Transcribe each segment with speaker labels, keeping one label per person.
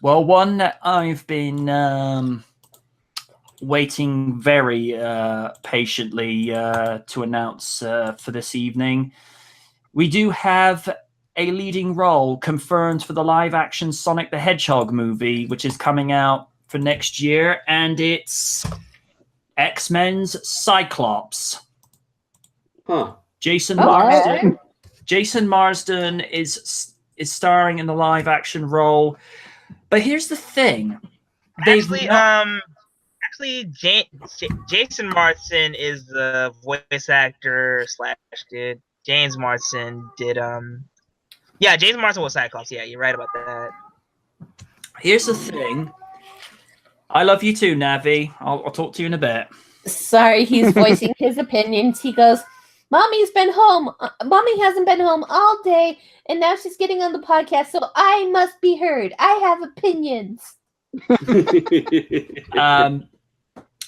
Speaker 1: Well, one that I've been waiting very patiently to announce for this evening. We do have a leading role confirmed for the live-action Sonic the Hedgehog movie, which is coming out for next year, and it's X-Men's Cyclops.
Speaker 2: Huh.
Speaker 1: Jason Marsden. Jason Marsden is starring in the live-action role. But here's the thing.
Speaker 3: Jason Marsden is the voice actor / did James Marsden did James Marsden was Cyclops. Yeah, you're right about that.
Speaker 1: Here's the thing. I love you too, Navi. I'll talk to you in a bit.
Speaker 4: Sorry, he's voicing his opinions. He goes, Mommy's been home. Mommy hasn't been home all day, and now she's getting on the podcast, so I must be heard. I have opinions.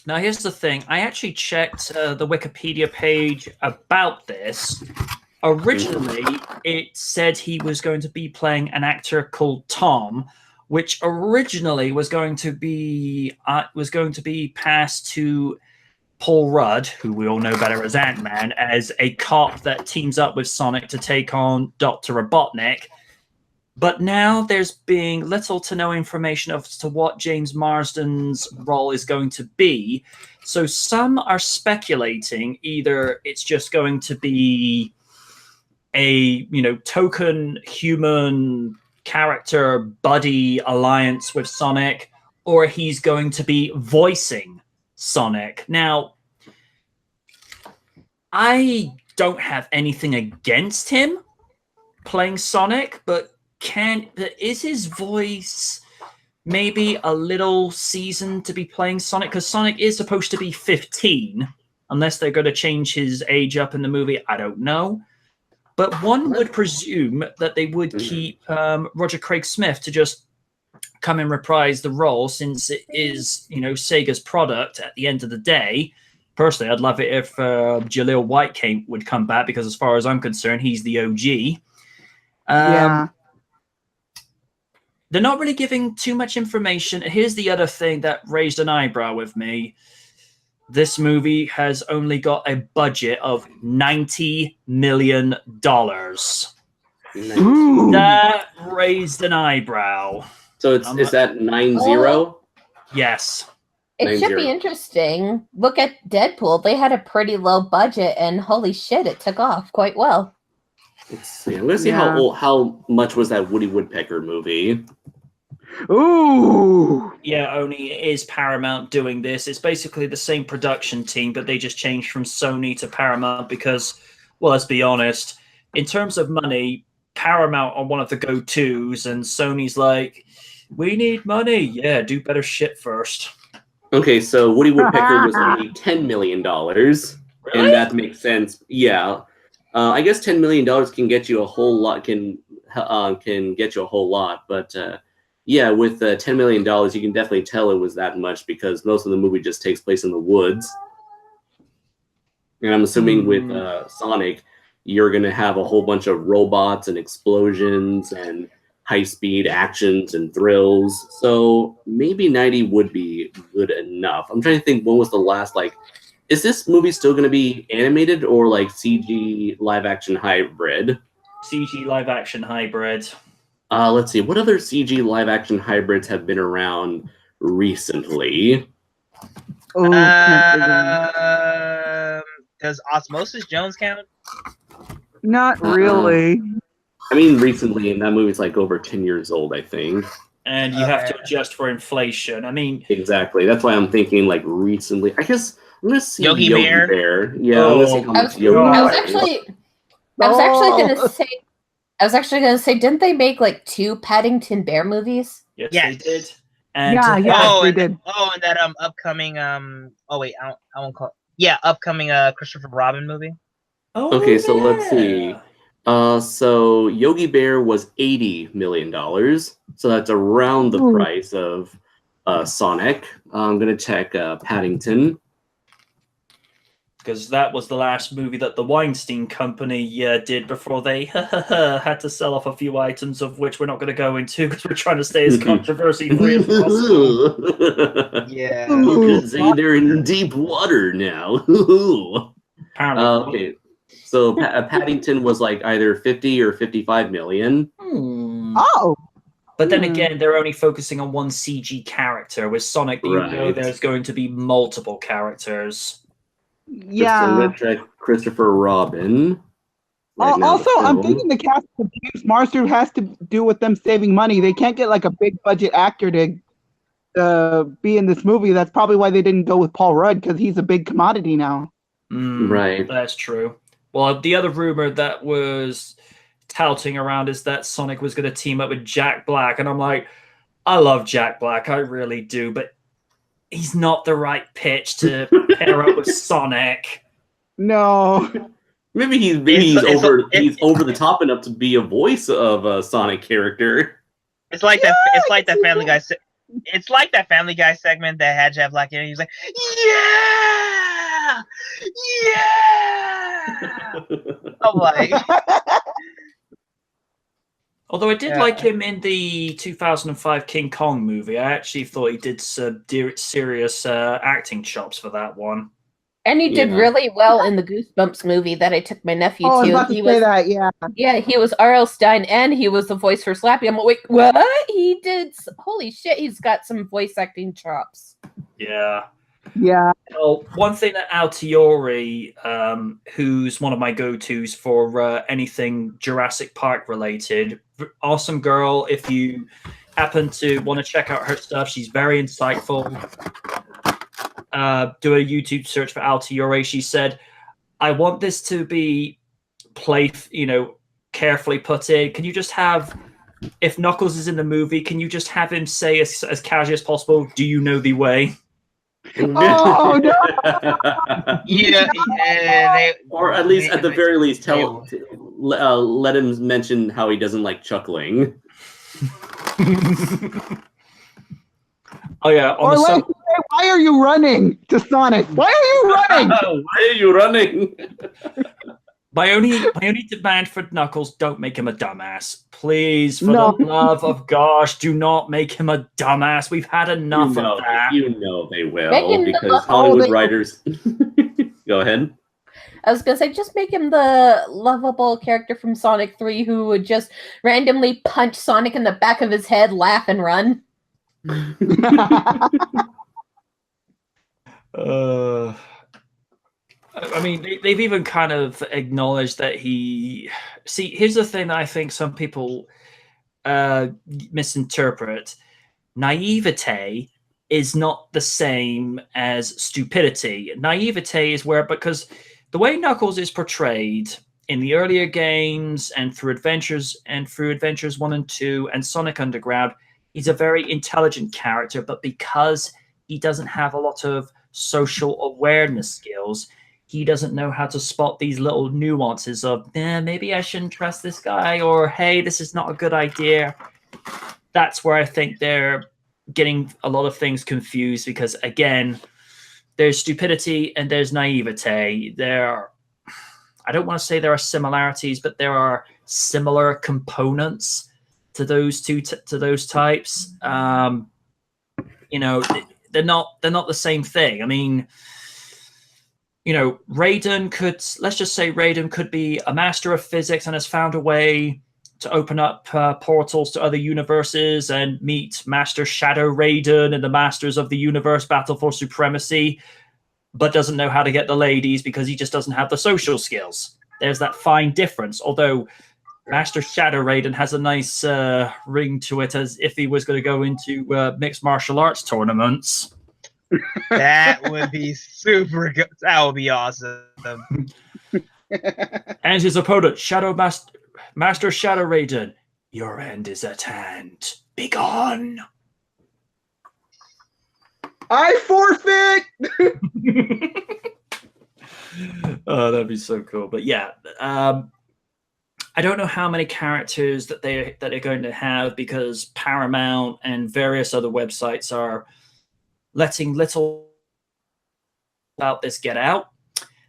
Speaker 1: Now, here's the thing. I actually checked the Wikipedia page about this. Originally, it said he was going to be playing an actor called Tom, which originally was going to be passed to Paul Rudd, who we all know better as Ant-Man, as a cop that teams up with Sonic to take on Dr. Robotnik. But now there's being little to no information as to what James Marsden's role is going to be. So some are speculating either it's just going to be a, token human character buddy alliance with Sonic, or he's going to be voicing Sonic. Now, I don't have anything against him playing Sonic, but is his voice maybe a little seasoned to be playing Sonic? Because Sonic is supposed to be 15, unless they're going to change his age up in the movie. I don't know. But one would presume that they would keep Roger Craig Smith to just come and reprise the role, since it is, Sega's product at the end of the day. Personally, I'd love it if Jaleel White would come back, because as far as I'm concerned, he's the OG. They're not really giving too much information. Here's the other thing that raised an eyebrow with me. This movie has only got a budget of $90 million. That raised an eyebrow.
Speaker 2: So is that 9-0?
Speaker 1: Yes.
Speaker 4: It should be interesting. Look at Deadpool. They had a pretty low budget, and holy shit, it took off quite well.
Speaker 2: Let's see. I'm going to see how much was that Woody Woodpecker movie.
Speaker 5: Ooh!
Speaker 1: Yeah, only it is Paramount doing this. It's basically the same production team, but they just changed from Sony to Paramount because, well, let's be honest, in terms of money, Paramount are one of the go-tos, and Sony's like, we need money. Yeah, do better shit first.
Speaker 2: Okay, so Woody Woodpecker was only $10 million, and that makes sense. Yeah. I guess $10 million can get you a whole lot, can get you a whole lot, but yeah, with $10 million, you can definitely tell it was that much because most of the movie just takes place in the woods. And I'm assuming with Sonic, you're going to have a whole bunch of robots and explosions and high-speed actions and thrills. So maybe 90 would be good enough. I'm trying to think, when was the last, is this movie still going to be animated or CG live-action hybrid?
Speaker 1: CG live-action hybrid.
Speaker 2: Let's see. What other CG live-action hybrids have been around recently?
Speaker 3: Does Osmosis Jones count?
Speaker 5: Not really.
Speaker 2: I mean, recently, and that movie's over 10 years old, I think.
Speaker 1: And you have to adjust for inflation. I mean...
Speaker 2: Exactly. That's why I'm thinking, recently. I guess I'm going to see
Speaker 3: Yogi Bear.
Speaker 2: Yeah, I'm going to see how much Yogi Bear.
Speaker 4: I was actually going to say, didn't they make 2 Paddington Bear movies?
Speaker 1: Yes, they did. And
Speaker 5: they did.
Speaker 3: And that upcoming I won't call it. Yeah, upcoming Christopher Robin movie.
Speaker 2: Oh, okay, so let's see. So Yogi Bear was $80 million. So that's around the price of Sonic. I'm gonna check Paddington.
Speaker 1: because that was the last movie that the Weinstein Company did before they had to sell off a few items, of which we're not going to go into because we're trying to stay as controversy-free as possible.
Speaker 3: Yeah.
Speaker 2: You could say they're in deep water now.
Speaker 1: Apparently.
Speaker 2: Okay, so Paddington was like either 50 or 55 million.
Speaker 5: Oh,
Speaker 1: But then again, they're only focusing on one CG character. With Sonic, you know
Speaker 2: Right.
Speaker 1: there's going to be multiple characters.
Speaker 5: yeah.
Speaker 2: Christopher Robin. Right now,
Speaker 5: Also,
Speaker 2: the
Speaker 5: I'm
Speaker 2: film.
Speaker 5: thinking the cast of James Marsden has to do with them saving money. They can't get like a big budget actor to be in this movie. That's probably why they didn't go with Paul Rudd, because he's a big commodity now.
Speaker 2: Right.
Speaker 1: That's true. Well, the other rumor that was touting around is that Sonic was going to team up with Jack Black, and I'm like, I love Jack Black, I really do, but he's not the right pitch to pair up with Sonic.
Speaker 5: No.
Speaker 2: Maybe he's over the top enough to be a voice of a Sonic character.
Speaker 3: It's like that. It's like that Family Guy. It's like that Family Guy segment that had Jeff Black in it. He was like, "Yeah, yeah." I'm like,
Speaker 1: Although I did like him in the 2005 King Kong movie. I actually thought he did some serious acting chops for that one.
Speaker 4: And he did really well in the Goosebumps movie that I took my nephew
Speaker 5: I was
Speaker 4: to.
Speaker 5: about to say that, yeah.
Speaker 4: Yeah, he was R.L. Stein, and he was the voice for Slappy. I'm like, wait, what? He did. Holy shit, he's got some voice acting chops.
Speaker 1: Yeah.
Speaker 5: Yeah.
Speaker 1: Well, one thing that Altiori, who's one of my go-tos for anything Jurassic Park related, awesome girl. If you happen to want to check out her stuff, she's very insightful. Do a YouTube search for Altiori. She said, I want this to be carefully put in. Can you just have, if Knuckles is in the movie, can you just have him say as casually as possible, do you know the way?
Speaker 5: Oh, no.
Speaker 2: Or at least, at the very least, let him mention how he doesn't like chuckling.
Speaker 1: Oh yeah.
Speaker 5: Or let him say, why are you running to Sonic? Why are you running?
Speaker 2: Why are you running?
Speaker 1: My only demand for Knuckles, don't make him a dumbass. Please, for the love of gosh, do not make him a dumbass. We've had enough of that.
Speaker 2: You know they will, because Hollywood writers... Go ahead.
Speaker 4: I was going to say, just make him the lovable character from Sonic 3 who would just randomly punch Sonic in the back of his head, laugh, and run.
Speaker 1: I mean, they've even kind of acknowledged that here's the thing that I think some people misinterpret. Naivete is not the same as stupidity. Naivete is because the way Knuckles is portrayed in the earlier games and through Adventures 1 and 2 and Sonic Underground, he's a very intelligent character, but because he doesn't have a lot of social awareness skills, he doesn't know how to spot these little nuances of, maybe I shouldn't trust this guy, or hey, this is not a good idea. That's where I think they're getting a lot of things confused, because again, there's stupidity and there's naivete. I don't want to say there are similarities, but there are similar components to those those types. They're not the same thing. I mean, Raiden could be a master of physics and has found a way to open up portals to other universes and meet Master Shadow-Raiden and the Masters of the Universe battle for supremacy, but doesn't know how to get the ladies because he just doesn't have the social skills. There's that fine difference. Although Master Shadow-Raiden has a nice ring to it, as if he was going to go into mixed martial arts tournaments.
Speaker 3: That would be super good. That would be awesome.
Speaker 1: And his opponent, Master Shadow-Raiden, your end is at hand. Be gone.
Speaker 5: I forfeit.
Speaker 1: Oh, that'd be so cool. But yeah, I don't know how many characters that they're going to have, because Paramount and various other websites are letting little about this get out.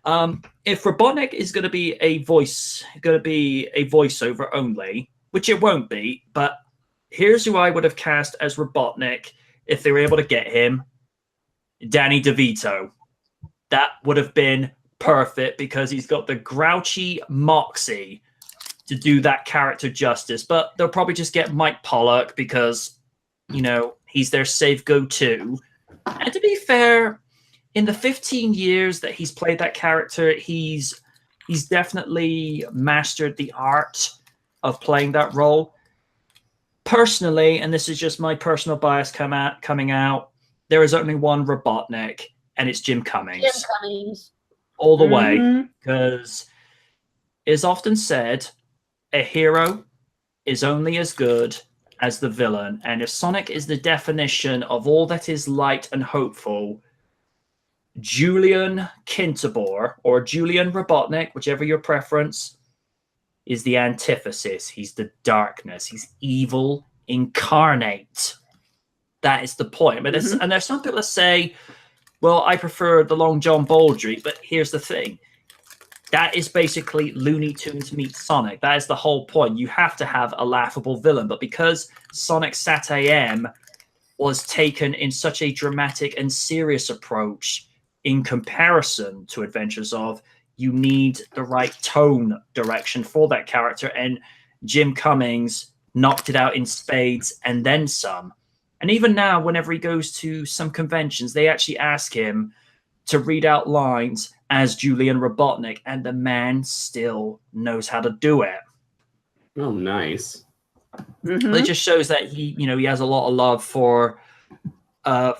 Speaker 1: If Robotnik is going to be a voiceover only, which it won't be, but here's who I would have cast as Robotnik if they were able to get him: Danny DeVito. That would have been perfect because he's got the grouchy moxie to do that character justice. But they'll probably just get Mike Pollock because, he's their safe go-to. And to be fair, in the 15 years that he's played that character, he's definitely mastered the art of playing that role. Personally, and this is just my personal bias coming out, there is only one Robotnik, and it's Jim Cummings. All the way. Because it's often said, a hero is only as good as the villain. And if Sonic is the definition of all that is light and hopeful, Julian Kintabor, or Julian Robotnik, whichever your preference, is the antithesis. He's the darkness. He's evil incarnate. That is the point. But and there's some people that say, well, I prefer the Long John Baldry, but here's the thing. That is basically Looney Tunes meets Sonic. That is the whole point. You have to have a laughable villain. But because Sonic Sat.AM was taken in such a dramatic and serious approach in comparison to Adventures of, you need the right tone direction for that character. And Jim Cummings knocked it out in spades and then some. And even now, whenever he goes to some conventions, they actually ask him to read out lines as Julian Robotnik, and the man still knows how to do it.
Speaker 2: Oh, nice.
Speaker 1: It just shows that he has a lot of love for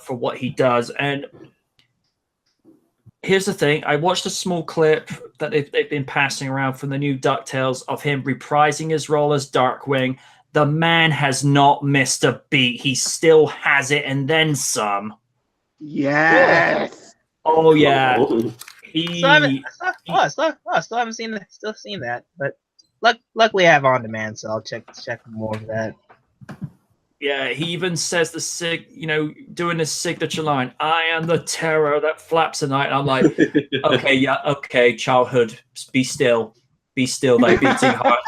Speaker 1: what he does. And here's the thing: I watched a small clip that they've been passing around from the new DuckTales of him reprising his role as Darkwing. The man has not missed a beat. He still has it, and then some.
Speaker 5: Yes.
Speaker 1: Oh yeah.
Speaker 3: Still haven't seen that, but luckily I have on demand, so I'll check more of that.
Speaker 1: Yeah, he even says doing his signature line, "I am the terror that flaps at night." And I'm like, okay, childhood, be still, thy beating heart.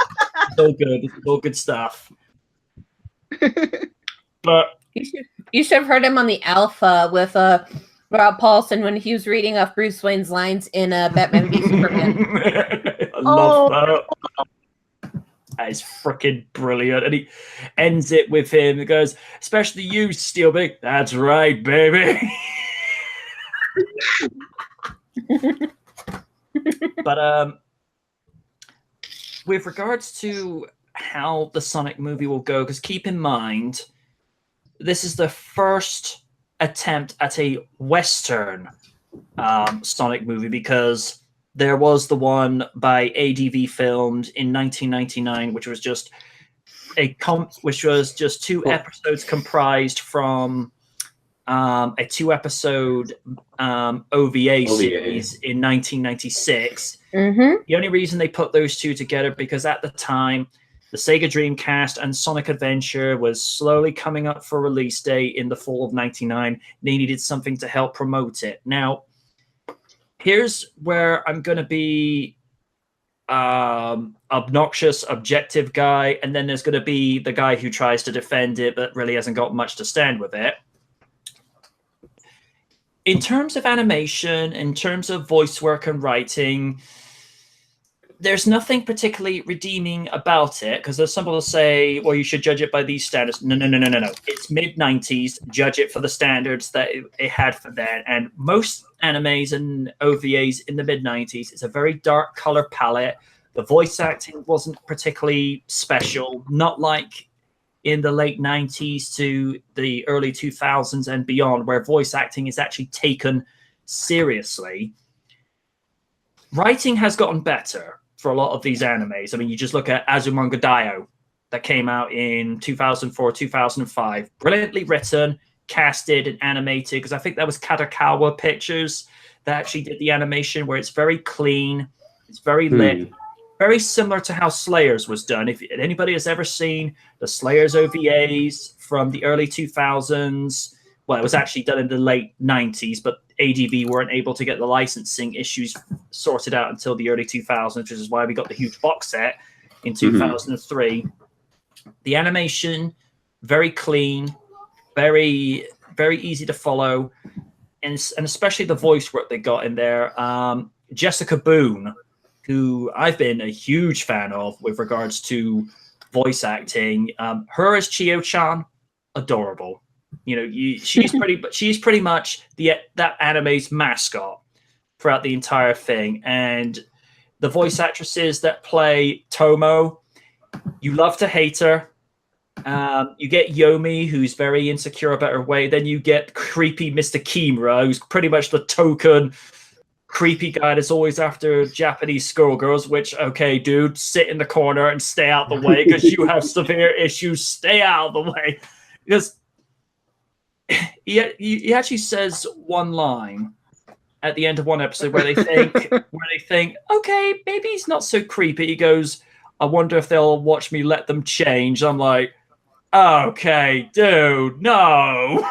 Speaker 1: It's all good stuff. But
Speaker 4: you should have heard him on the Alpha with Rob Paulson when he was reading off Bruce Wayne's lines in Batman v Superman.
Speaker 1: I love that. That is freaking brilliant. And he ends it with him. He goes, "Especially you, Steelbeak." That's right, baby. But with regards to how the Sonic movie will go, because keep in mind, this is the first attempt at a Western Sonic movie, because there was the one by ADV filmed in 1999, which was just two episodes comprised from a 2-episode OVA series in 1996. The only reason they put those two together because at the time the Sega Dreamcast and Sonic Adventure was slowly coming up for release date in the fall of 99. They needed something to help promote it. Now, here's where I'm going to be obnoxious, objective guy, and then there's going to be the guy who tries to defend it but really hasn't got much to stand with it. In terms of animation, in terms of voice work and writing, there's nothing particularly redeeming about it, because there's some people say, well, you should judge it by these standards. No. It's mid-90s. Judge it for the standards that it had for then. And most animes and OVAs in the mid-90s, it's a very dark color palette. The voice acting wasn't particularly special, not like in the late 90s to the early 2000s and beyond, where voice acting is actually taken seriously. Writing has gotten better for a lot of these animes. I mean, you just look at Azumanga Daioh that came out in 2004, 2005. Brilliantly written, casted, and animated, because I think that was Kadokawa Pictures that actually did the animation, where it's very clean, it's very lit, very similar to how Slayers was done. If anybody has ever seen the Slayers OVAs from the early 2000s, well, it was actually done in the late 90s, but ADV weren't able to get the licensing issues sorted out until the early 2000s, which is why we got the huge box set in 2003. The animation, very clean, very, very easy to follow, and especially the voice work they got in there. Jessica Boone, who I've been a huge fan of with regards to voice acting. Her as Chio-chan, adorable. She's pretty much that anime's mascot throughout the entire thing. And the voice actresses that play Tomo, you love to hate her. You get Yomi, who's very insecure about her weight. Then you get creepy Mr. Kimura, who's pretty much the token creepy guy that's always after Japanese schoolgirls, which, okay, dude, sit in the corner and stay out the way because you have severe issues. Stay out of the way. Because he actually says one line at the end of one episode where they think, okay, maybe he's not so creepy. He goes, I wonder if they'll watch me let them change. I'm like, okay, dude, no.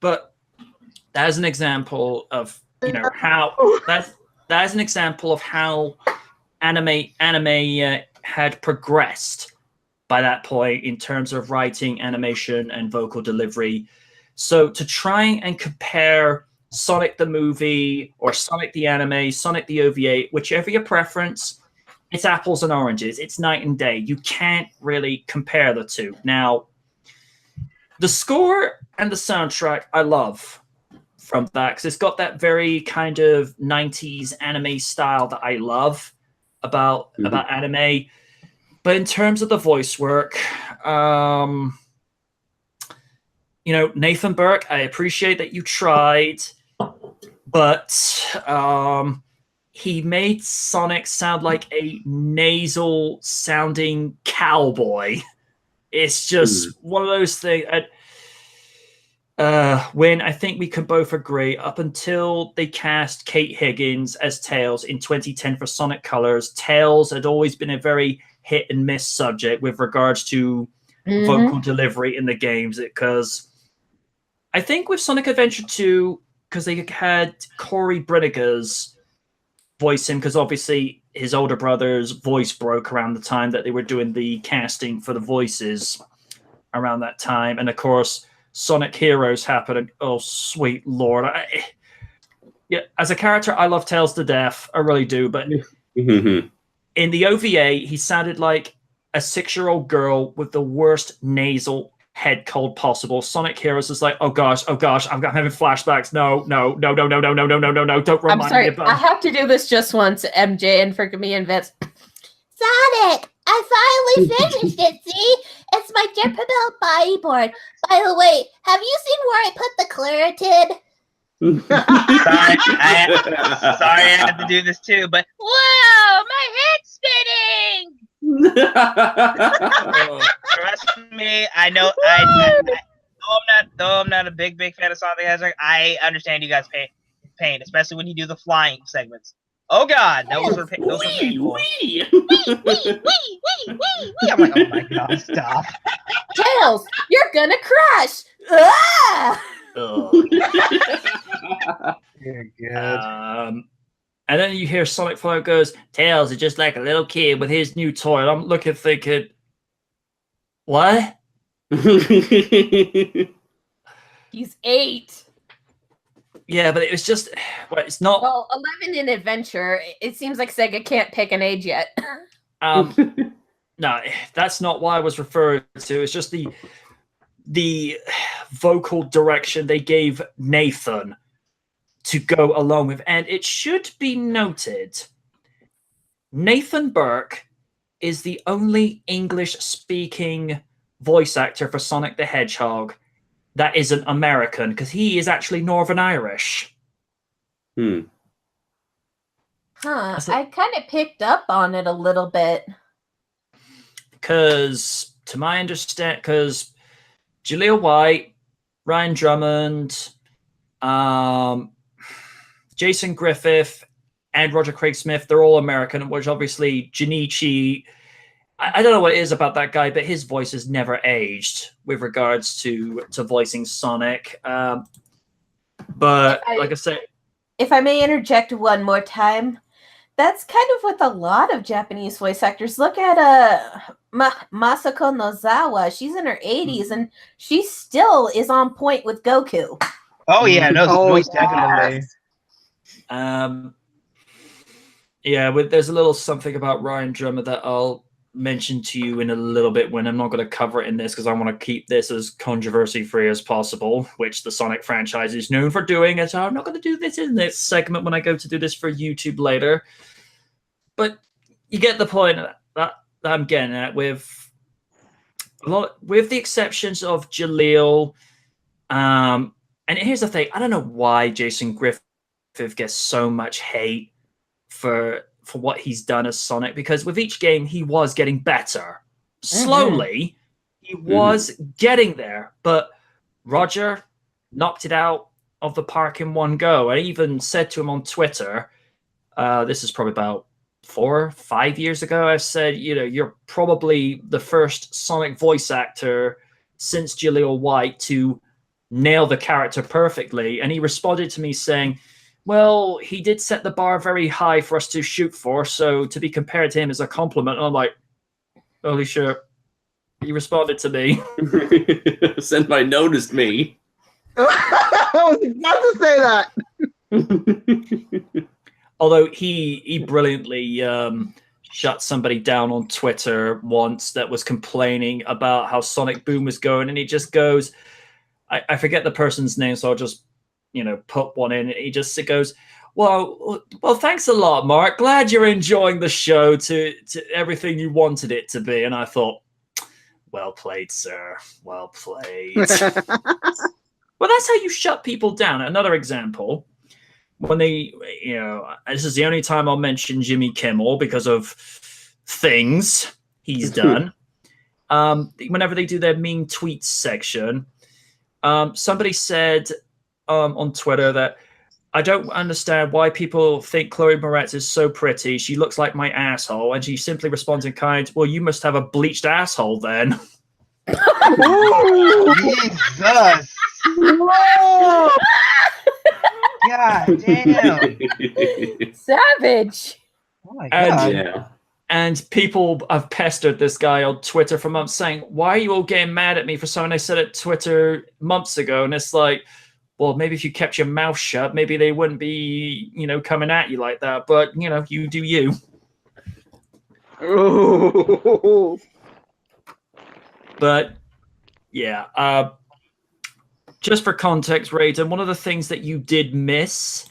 Speaker 1: But that is an example of how that's an example of how anime had progressed by that point in terms of writing, animation, and vocal delivery. So to try and compare Sonic the movie or Sonic the anime, Sonic the OVA, whichever your preference, it's apples and oranges. It's night and day. You can't really compare the two. Now, the score and the soundtrack I love from that because it's got that very kind of 90s anime style that I love about anime. But in terms of the voice work, Nathan Burke, I appreciate that you tried, but he made Sonic sound like a nasal sounding cowboy. It's just one of those things. When I think we can both agree, up until they cast Kate Higgins as Tails in 2010 for Sonic Colors, Tails had always been a very hit and miss subject with regards to vocal delivery in the games. Because I think with Sonic Adventure 2, because they had Corey Brinegar's voice him, because obviously his older brother's voice broke around the time that they were doing the casting for the voices around that time. And of course, Sonic Heroes happened. And, oh, sweet Lord. As a character, I love Tails to death. I really do. But in the OVA, he sounded like a 6-year-old girl with the worst nasal head cold possible. Sonic Heroes is like, oh gosh, I'm having flashbacks. No, don't remind me about.
Speaker 4: I have to do this just once, MJ, and forgive me and Vince. Sonic, I finally finished it. See, it's my Jeopardy body board. By the way, have you seen where I put the Claritin?
Speaker 3: Sorry, I have to do this too, but whoa, my head's spinning. Trust me, I know. Though I'm not a big fan of Sonic the Hedgehog, I understand you guys' pain, especially when you do the flying segments. Oh God, those were painful. Wee. I'm like, oh my God, stop.
Speaker 4: Tails, you're gonna crash. Ah!
Speaker 3: You're good.
Speaker 1: And then you hear Sonic Flow goes, Tails is just like a little kid with his new toy. And I'm looking thinking, what?
Speaker 4: He's 8.
Speaker 1: Yeah, but it was just, it's not.
Speaker 4: Well, 11 in Adventure. It seems like Sega can't pick an age yet.
Speaker 1: No, that's not what I was referring to. It's just the vocal direction they gave Nathan to go along with. And it should be noted, Nathan Burke is the only English-speaking voice actor for Sonic the Hedgehog that isn't American, because he is actually Northern Irish.
Speaker 4: Huh. I kind of picked up on it a little bit.
Speaker 1: Because, to my understanding, because Julia White, Ryan Drummond, Jason Griffith, and Roger Craig Smith, they're all American, which obviously Junichi I don't know what it is about that guy, but his voice has never aged with regards to voicing Sonic. But like I said,
Speaker 4: if I may interject one more time, that's kind of with a lot of Japanese voice actors. Look at Masako Nozawa. She's in her 80s and she still is on point with Goku.
Speaker 3: Oh yeah, no, most
Speaker 5: yes.
Speaker 3: definitely.
Speaker 1: Yeah, there's a little something about Ryan Drummer that I'll mention to you in a little bit when I'm not going to cover it in this because I want to keep this as controversy free as possible, which the Sonic franchise is known for doing. And so I'm not going to do this in this segment when I go to do this for YouTube later. But you get the point that I'm getting at with the exceptions of Jaleel. And here's the thing: I don't know why Jason Griffith gets so much hate for what he's done as Sonic, because with each game he was getting better. Slowly, he was getting there, but Roger knocked it out of the park in one go. I even said to him on Twitter, this is probably about 4 or 5 years ago, I said, you're probably the first Sonic voice actor since Jaleel White to nail the character perfectly. And he responded to me saying, well, he did set the bar very high for us to shoot for, so to be compared to him is a compliment. And I'm like, holy shit, he responded to me.
Speaker 2: Senpai noticed me.
Speaker 5: I was about to say that.
Speaker 1: Although he brilliantly shut somebody down on Twitter once that was complaining about how Sonic Boom was going, and he just goes, I forget the person's name, so I'll just put one in. He just goes, well, thanks a lot, Mark. Glad you're enjoying the show to everything you wanted it to be. And I thought, well played, sir. Well played. Well, that's how you shut people down. Another example, when they, this is the only time I'll mention Jimmy Kimmel because of things he's done. Whenever they do their mean tweets section, somebody said on Twitter that I don't understand why people think Chloe Moretz is so pretty. She looks like my asshole. And she simply responds in kind, well, you must have a bleached asshole then.
Speaker 3: Jesus. God damn.
Speaker 4: Savage.
Speaker 3: Oh my God.
Speaker 2: Yeah.
Speaker 1: And people have pestered this guy on Twitter for months saying, why are you all getting mad at me for something I said at Twitter months ago? And it's like, well, maybe if you kept your mouth shut, maybe they wouldn't be, coming at you like that. But, you do you.
Speaker 5: Oh.
Speaker 1: But, yeah. Just for context, Raiden, one of the things that you did miss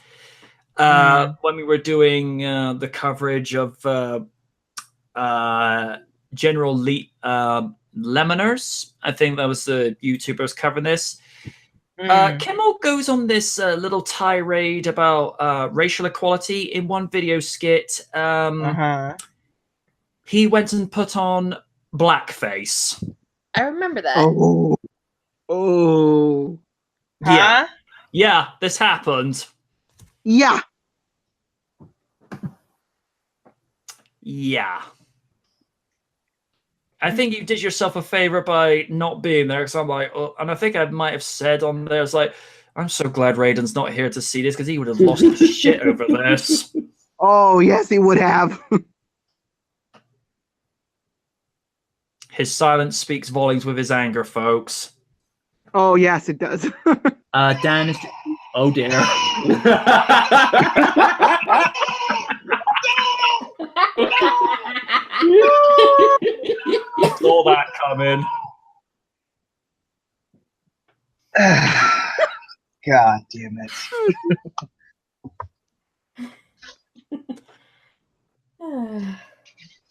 Speaker 1: when we were doing the coverage of General Lemoners, I think that was the YouTubers covering this. Kimmel goes on this little tirade about racial equality in one video skit. He went and put on blackface.
Speaker 4: I remember that.
Speaker 5: Oh.
Speaker 1: Yeah. Yeah, this happened.
Speaker 5: Yeah.
Speaker 1: Yeah. I think you did yourself a favor by not being there, because I'm like, and I think I might have said on there, it's like, I'm so glad Raiden's not here to see this, because he would have lost his shit over this.
Speaker 5: Oh, yes, he would have.
Speaker 1: His silence speaks volumes with his anger, folks.
Speaker 5: Oh, yes, it does.
Speaker 1: Dan is... Oh, dear. Saw that coming.
Speaker 3: God damn it.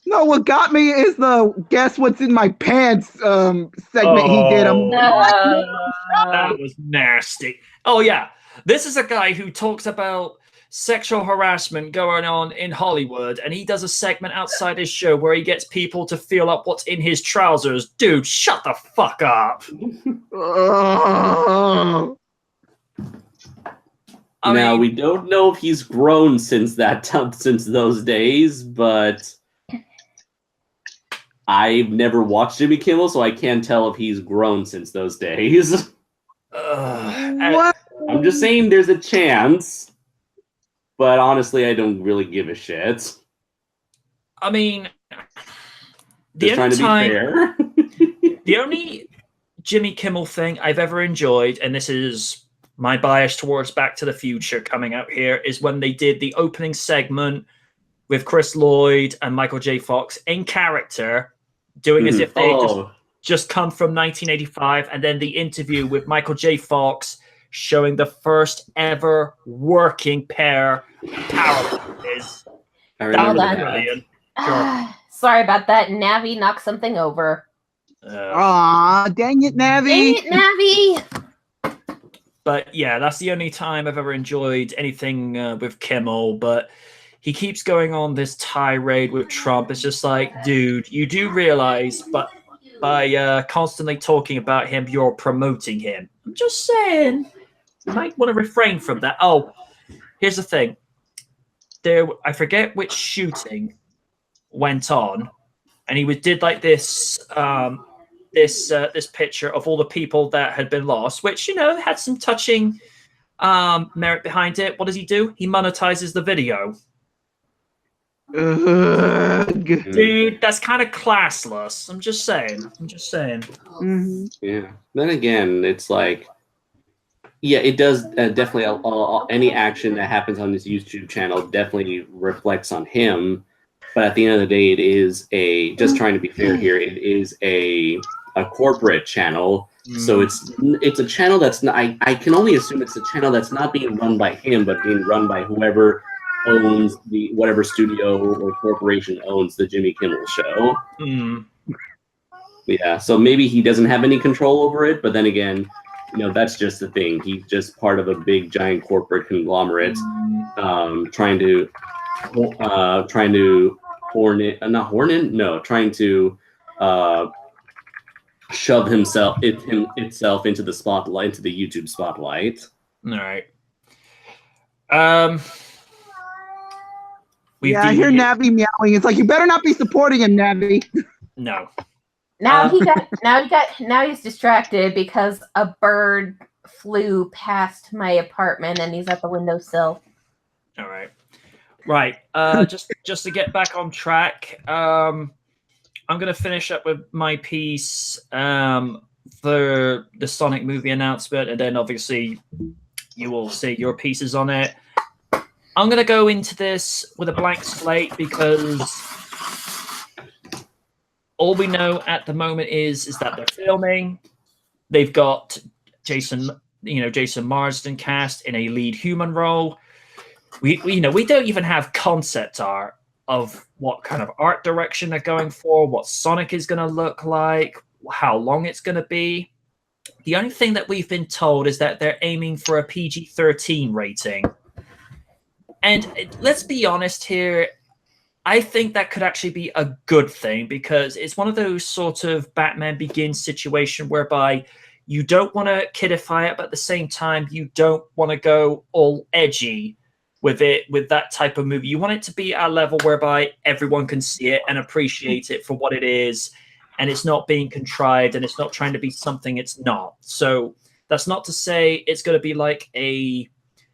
Speaker 5: No, what got me is the guess what's in my pants segment he did.
Speaker 1: That was nasty. Oh, yeah. This is a guy who talks about sexual harassment going on in Hollywood, and he does a segment outside his show where he gets people to feel up what's in his trousers. Dude, shut the fuck up.
Speaker 2: Now, we don't know if he's grown since those days, but I've never watched Jimmy Kimmel, so I can't tell if he's grown since those days.
Speaker 5: What?
Speaker 2: I'm just saying there's a chance, but honestly, I don't really give a shit.
Speaker 1: I mean,
Speaker 2: Just trying to be fair.
Speaker 1: The only Jimmy Kimmel thing I've ever enjoyed, and this is my bias towards Back to the Future coming out here, is when they did the opening segment with Chris Lloyd and Michael J. Fox in character, doing as if they just come from 1985, and then the interview with Michael J. Fox showing the first ever working pair of power punches.
Speaker 2: I remember
Speaker 4: That was
Speaker 1: brilliant.
Speaker 4: Sure. Sorry about that. Navi knocked something over.
Speaker 5: Aw, dang it, Navi.
Speaker 4: Dang it, Navi.
Speaker 1: But yeah, that's the only time I've ever enjoyed anything with Kimmel. But he keeps going on this tirade with Trump. It's just like, dude, you do realize, but by constantly talking about him, you're promoting him. I'm just saying, you might want to refrain from that. Oh, here's the thing. I forget which shooting went on, and he did like this this picture of all the people that had been lost, which had some touching merit behind it. What does he do? He monetizes the video. Dude, that's kind of classless. I'm just saying.
Speaker 5: Mm-hmm.
Speaker 2: Yeah. Then again, it's like, yeah, it does definitely. Any action that happens on this YouTube channel definitely reflects on him. But at the end of the day, it is just trying to be fair here. It is a corporate channel, so it's a channel that's not. I can only assume it's a channel that's not being run by him, but being run by whoever owns whatever studio or corporation owns the Jimmy Kimmel show. Yeah, so maybe he doesn't have any control over it, but then again, that's just the thing. He's just part of a big giant corporate conglomerate, trying to shove itself into the spotlight, into the YouTube spotlight.
Speaker 1: All right.
Speaker 5: I hear Navi meowing. It's like, you better not be supporting him, Navi.
Speaker 1: No.
Speaker 4: Now he's distracted because a bird flew past my apartment and he's at the windowsill.
Speaker 1: All right. Right. Just to get back on track, I'm going to finish up with my piece for the Sonic movie announcement, and then obviously you will see your pieces on it. I'm going to go into this with a blank slate because all we know at the moment is that they're filming. They've got Jason Marsden cast in a lead human role. We don't even have concept art of what kind of art direction they're going for, what Sonic is going to look like, how long it's going to be. The only thing that we've been told is that they're aiming for a PG-13 rating. And let's be honest here, I think that could actually be a good thing, because it's one of those sort of Batman Begins situation whereby you don't want to kidify it, but at the same time, you don't want to go all edgy with that type of movie. You want it to be at a level whereby everyone can see it and appreciate it for what it is, and it's not being contrived, and it's not trying to be something it's not. So that's not to say it's going to be like a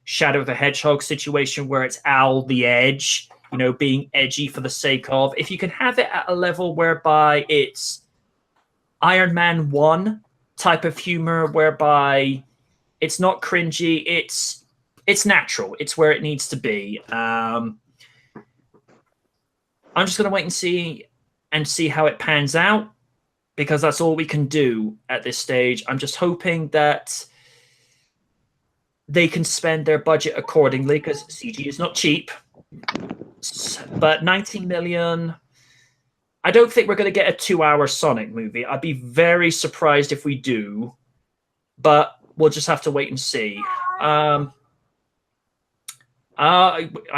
Speaker 1: Shadow of the Hedgehog situation where it's Al the Edge, being edgy for the sake of. If you can have it at a level whereby it's Iron Man 1 type of humor, whereby it's not cringy, it's natural, it's where it needs to be. I'm just going to wait and see how it pans out, because that's all we can do at this stage. I'm just hoping that they can spend their budget accordingly, because CG is not cheap. But 19 million, I don't think we're going to get a 2-hour Sonic movie. I'd be very surprised if we do, but we'll just have to wait and see. I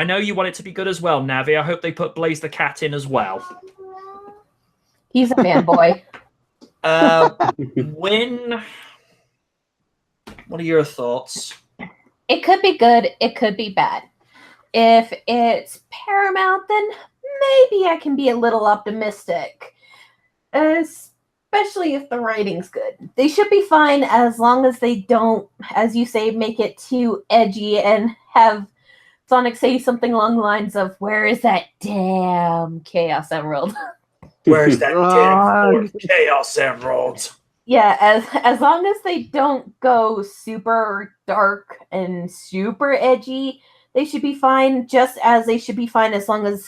Speaker 1: know you want it to be good as well, Navi. I hope they put Blaze the Cat in as well.
Speaker 4: He's a fanboy.
Speaker 1: What are your thoughts?
Speaker 4: It could be good. It could be bad. If it's Paramount, then maybe I can be a little optimistic. Especially if the writing's good. They should be fine as long as they don't, as you say, make it too edgy and have Sonic say something along the lines of, "Where is that damn Chaos Emerald?"
Speaker 1: Where's that damn Chaos Emerald?
Speaker 4: Yeah, as long as they don't go super dark and super edgy, they should be fine, just as they should be fine as long as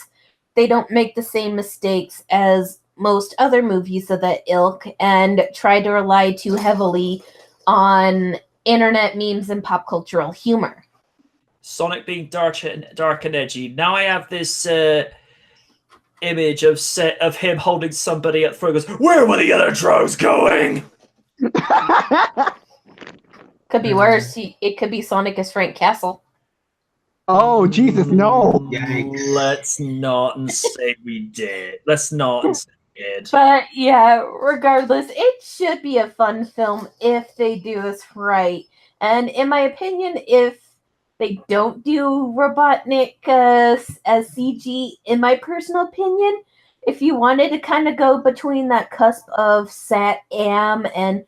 Speaker 4: they don't make the same mistakes as most other movies of that ilk and try to rely too heavily on internet memes and pop cultural humor.
Speaker 1: Sonic being dark and edgy. Now I have this image of him holding somebody at the throat. Goes, where were the other drones going?
Speaker 4: Could be worse. It could be Sonic as Frank Castle.
Speaker 5: Oh, Jesus, no.
Speaker 3: Yikes.
Speaker 1: Let's not say we did. Let's not say we did.
Speaker 4: But yeah, regardless, it should be a fun film if they do this right. And in my opinion, if they don't do Robotnik as CG, in my personal opinion, if you wanted to kind of go between that cusp of Sat-Am and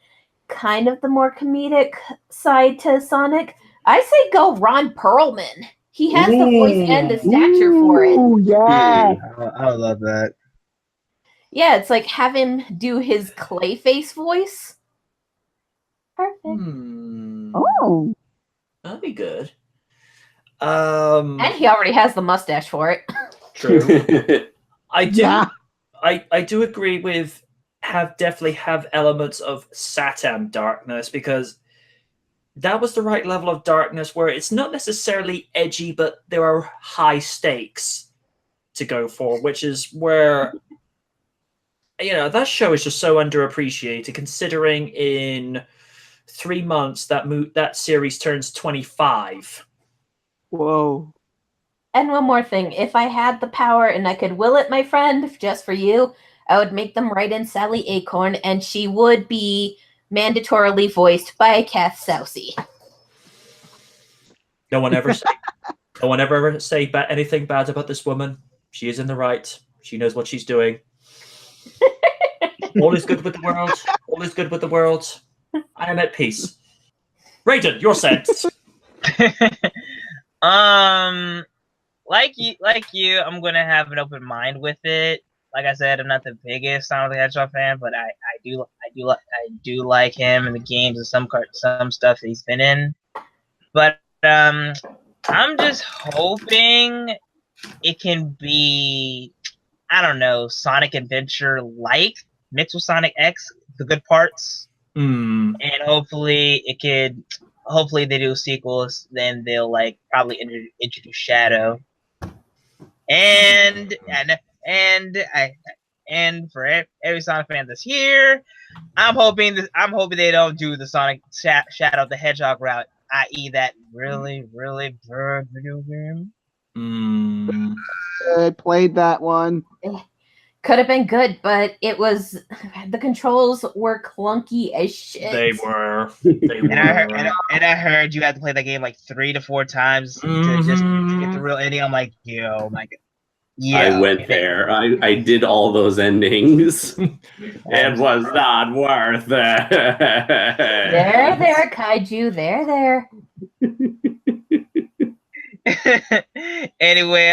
Speaker 4: kind of the more comedic side to Sonic, I say go Ron Perlman. He has the voice and the stature for it.
Speaker 5: Ooh, yeah.
Speaker 3: I love that.
Speaker 4: Yeah, it's like have him do his Clayface voice. Perfect.
Speaker 5: Oh.
Speaker 1: That'd be good.
Speaker 4: And he already has the mustache for it.
Speaker 1: True. I do.
Speaker 5: Yeah.
Speaker 1: I do agree with definitely have elements of Satam darkness, because that was the right level of darkness where it's not necessarily edgy, but there are high stakes to go for, which is where that show is just so underappreciated, considering in 3 months that series turns 25.
Speaker 5: Whoa.
Speaker 4: And one more thing, if I had the power and I could will it, my friend, just for you, I would make them write in Sally Acorn, and she would be mandatorily voiced by Kath Soucie.
Speaker 1: No one ever say anything bad about this woman. She is in the right. She knows what she's doing. All is good with the world. All is good with the world. I am at peace. Raiden, you're set.
Speaker 3: Like you, I'm gonna have an open mind with it. Like I said, I'm not the biggest Sonic the Hedgehog fan, but I do like him in the games and some stuff that he's been in. But I'm just hoping it can be, I don't know, Sonic Adventure like mixed with Sonic X, the good parts, and hopefully they do sequels. Then they'll probably introduce Shadow, and for every Sonic fan that's here, I'm hoping they don't do the Sonic Shadow the Hedgehog route, i.e. that really bad video game.
Speaker 5: I played that one.
Speaker 4: Could have been good, but the controls were clunky as shit.
Speaker 1: They were.
Speaker 3: And I heard you had to play that game 3 to 4 times to get the real ending. I'm like, yo, my God. Yeah,
Speaker 2: I went there. I did all those endings. It was not worth it.
Speaker 4: There, Kaiju. There.
Speaker 3: Anyway,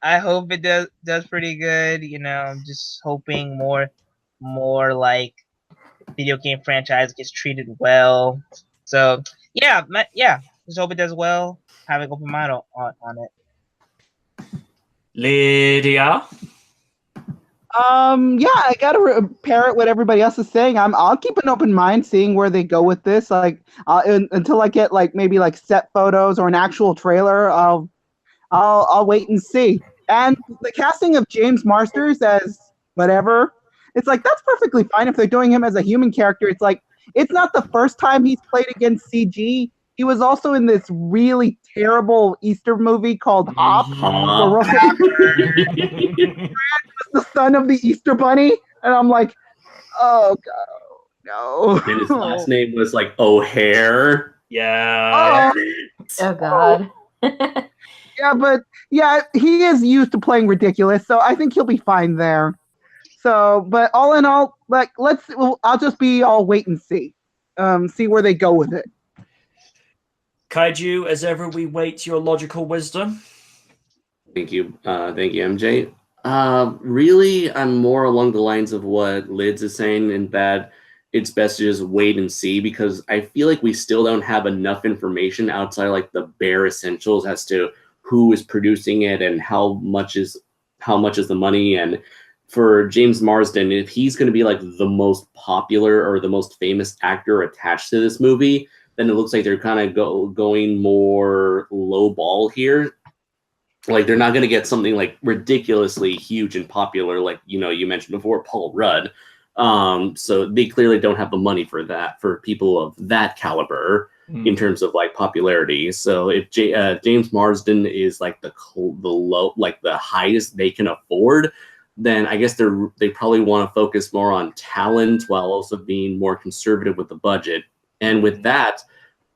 Speaker 3: I hope it does pretty good. I'm just hoping more video game franchise gets treated well. So yeah, just hope it does well. Have an open mind on it.
Speaker 1: Lydia.
Speaker 5: Yeah, I gotta parrot what everybody else is saying. I'll keep an open mind, seeing where they go with this. Until I get maybe set photos or an actual trailer. I'll wait and see. And the casting of James Marsden as whatever, it's that's perfectly fine if they're doing him as a human character. It's it's not the first time he's played against CG. He was also in this really terrible Easter movie called Hop. Where Russell was the son of the Easter Bunny, and I'm like, oh god, no.
Speaker 2: And his last name was O'Hare.
Speaker 1: Yeah.
Speaker 4: Oh god.
Speaker 5: Yeah, but he is used to playing ridiculous, so I think he'll be fine there. So, but all in all, like I'll just be all wait and see where they go with it.
Speaker 1: Kaiju, as ever, we wait your logical wisdom.
Speaker 2: Thank you, MJ. Really, I'm more along the lines of what Lids is saying, in that it's best to just wait and see, because I feel like we still don't have enough information outside like the bare essentials as to who is producing it and how much is the money. And for James Marsden, if he's going to be like the most popular or the most famous actor attached to this movie, then it looks like they're kind of going more low ball here. Like, they're not going to get something like ridiculously huge and popular, like, you mentioned before, Paul Rudd. So they clearly don't have the money for that, for people of that caliber in terms of like popularity. So if James Marsden is like the low, like the highest they can afford, then I guess they probably want to focus more on talent while also being more conservative with the budget. And with that,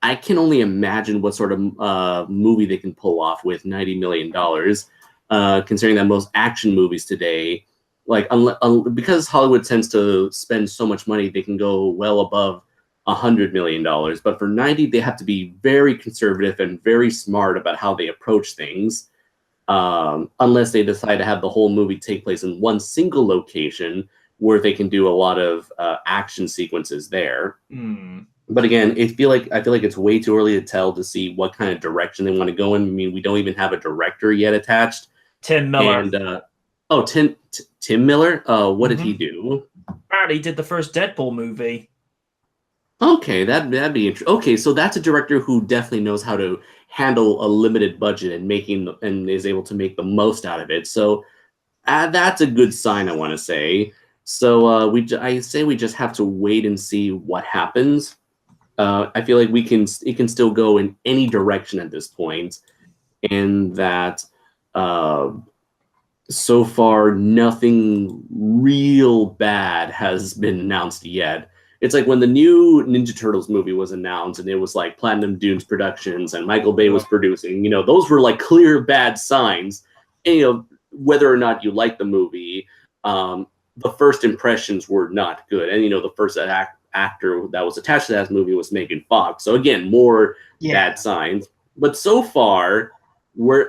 Speaker 2: I can only imagine what sort of movie they can pull off with $90 million, considering that most action movies today, like because Hollywood tends to spend so much money, they can go well above $100 million. But for 90, they have to be very conservative and very smart about how they approach things, unless they decide to have the whole movie take place in one single location where they can do a lot of action sequences there. But again, I feel like it's way too early to tell to see what kind of direction they want to go in. I mean, we don't even have a director yet attached.
Speaker 1: Tim Miller.
Speaker 2: And Tim Miller. What did he do?
Speaker 1: He did the first Deadpool movie.
Speaker 2: Okay, that'd be interesting. Okay, so that's a director who definitely knows how to handle a limited budget and is able to make the most out of it. So that's a good sign, I want to say. So I say we just have to wait and see what happens. I feel like it can still go in any direction at this point, and that so far nothing real bad has been announced yet. It's like when the new Ninja Turtles movie was announced, and it was like Platinum Dunes Productions and Michael Bay was producing. Those were like clear bad signs. And whether or not you like the movie, the first impressions were not good. And the first actor that was attached to that movie was Megan Fox. So again, more bad signs. But so far,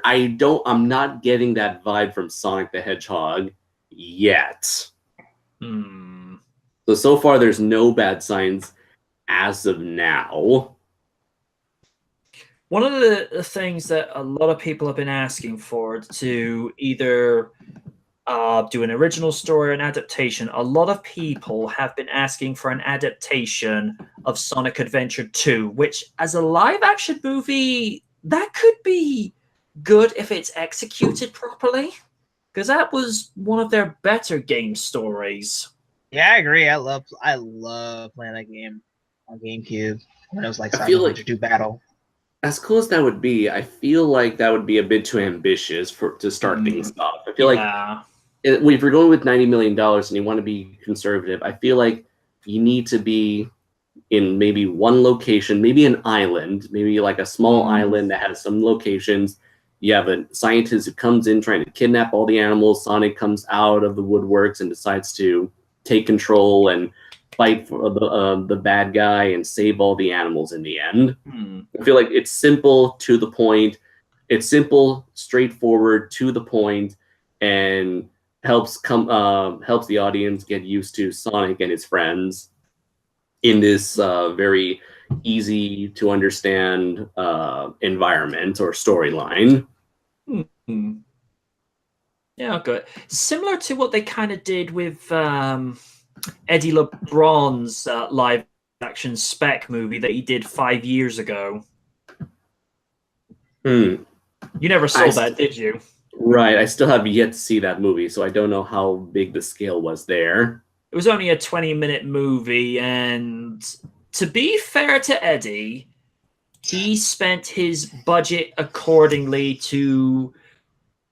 Speaker 2: I'm not getting that vibe from Sonic the Hedgehog yet. So far, there's no bad signs as of now.
Speaker 1: One of the things that a lot of people have been asking for to either do an original story or an adaptation. A lot of people have been asking for an adaptation of Sonic Adventure 2, which as a live action movie, that could be good if it's executed properly, because that was one of their better game stories.
Speaker 3: Yeah, I agree. I love playing that game on GameCube when it was like
Speaker 2: Sonic
Speaker 3: Adventure 2 Battle.
Speaker 2: As cool as that would be, I feel like that would be a bit too ambitious to start things off. I feel like if you're going with $90 million and you want to be conservative, I feel like you need to be in maybe one location, maybe an island, maybe like a small island that has some locations. You have a scientist who comes in trying to kidnap all the animals. Sonic comes out of the woodworks and decides to take control and fight for the bad guy and save all the animals in the end. I feel like it's simple, to the point. It's simple, straightforward, to the point, and helps the audience get used to Sonic and his friends in this very easy to understand environment or storyline.
Speaker 1: Yeah, good. Similar to what they kind of did with Eddie LeBron's live action Spec movie that he did 5 years ago. You never saw that, did you?
Speaker 2: Right. I still have yet to see that movie, so I don't know how big the scale was there.
Speaker 1: It was only a 20-minute movie, and to be fair to Eddie, he spent his budget accordingly to...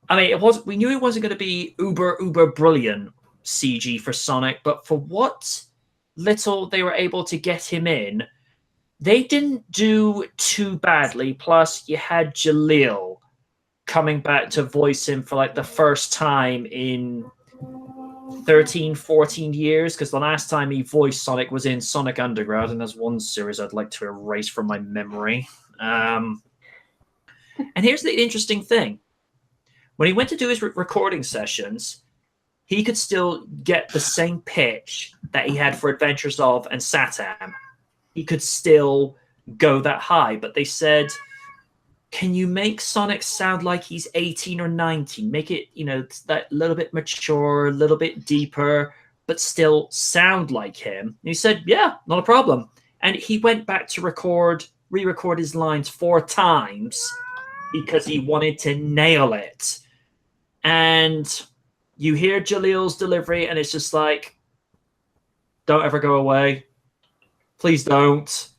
Speaker 1: I mean, we knew it wasn't going to be uber brilliant CG for Sonic, but for what little they were able to get him in, they didn't do too badly. Plus, you had Jaleel coming back to voice him for like the first time in 13, 14 years, because the last time he voiced Sonic was in Sonic Underground, and there's one series I'd like to erase from my memory. And here's the interesting thing. When he went to do his recording sessions, he could still get the same pitch that he had for Adventures of and Satam. He could still go that high, but they said, can you make Sonic sound like he's 18 or 19? Make it, that little bit mature, a little bit deeper, but still sound like him. And he said, yeah, not a problem. And he went back to re-record his lines 4 times because he wanted to nail it. And you hear Jalil's delivery, and it's just like, don't ever go away. Please don't.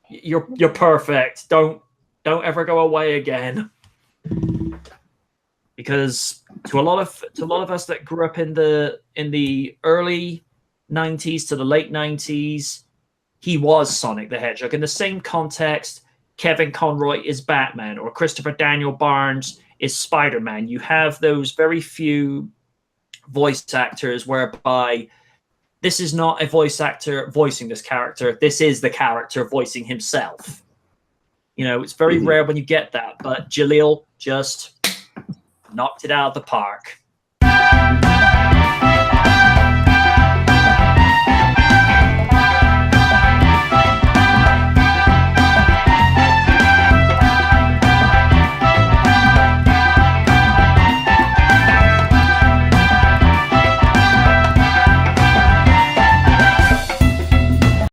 Speaker 1: You're perfect. Don't ever go away again. Because to a lot of us that grew up in the early 90s to the late 90s, he was Sonic the Hedgehog. In the same context, Kevin Conroy is Batman, or Christopher Daniel Barnes is Spider-Man. You have those very few voice actors whereby this is not a voice actor voicing this character. This is the character voicing himself. It's very rare when you get that, but Jalil just knocked it out of the park.